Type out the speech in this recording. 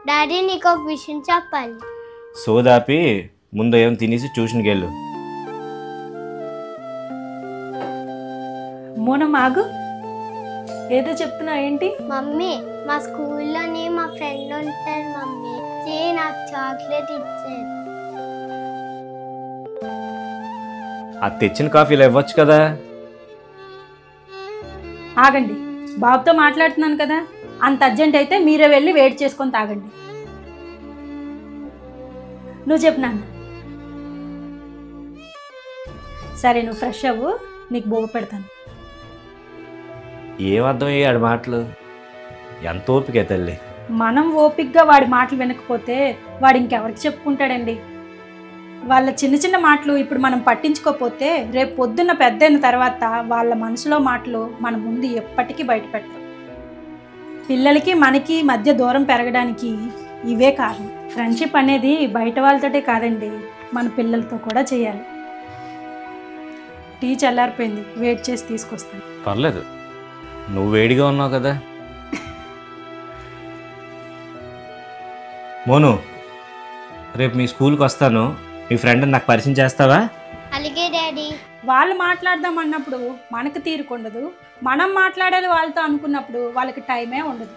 Daddy నీకు ఒక విషయం చెప్పాలి. సోదాపి ముందు ఏం తినేసి ట్యూషన్కి వెళ్ళు. మోనం ఆగు, ఏదో చెప్తున్నా ఏంటి? మమ్మీ మా స్కూల్లోని మా ఫ్రెండ్ ఉంటారు మమ్మీ, నాకు చాక్లెట్ ఇచ్చారు. అది తెచ్చిన కాఫీలో ఇవ్వచ్చు కదా. ఆగండి, బాబుతో మాట్లాడుతున్నాను కదా, అంత అర్జెంట్ అయితే మీరే వెళ్ళి వెయిట్ చేసుకొని తాగండి. నువ్వు చెప్పు నాన్న. సరే నువ్వు ఫ్రెష్ అవ్వు, నీకు బోవ పెడతాను. ఏం అర్థమయ్యాడు మాటలు? ఎంత ఓపిక తల్లి. మనం ఓపిక్గా వాడి మాటలు వినకపోతే వాడు ఇంకెవరికి చెప్పుకుంటాడండి. వాళ్ళ చిన్న చిన్న మాటలు ఇప్పుడు మనం పట్టించుకోకపోతే రేపు పొద్దున్న పెద్ద అయిన తర్వాత వాళ్ళ మనసులో మాటలు మన ముందు ఎప్పటికీ బయటపెట్టరు. పిల్లలకి మనకి మధ్య దూరం పెరగడానికి ఇవే కారణం. ఫ్రెండ్షిప్ అనేది బయట వాళ్ళతోటే కాదండి, మన పిల్లలతో కూడా చేయాలి. టీ చల్లారిపోయింది, వెయిట్ చేసి తీసుకొస్తాను. పర్లేదు, నువ్వు వేడిగా ఉన్నావు కదా. మోను, రేపు మీ స్కూల్కి వస్తాను, మీ ఫ్రెండ్ని నాకు పరిచయం చేస్తావా? అలాగే డాడీ. వాళ్ళు మాట్లాడదాం అన్నప్పుడు మనకు తీరుకుండదు, మనం మాట్లాడాలి వాళ్ళతో అనుకున్నప్పుడు వాళ్ళకి టైమే ఉండదు.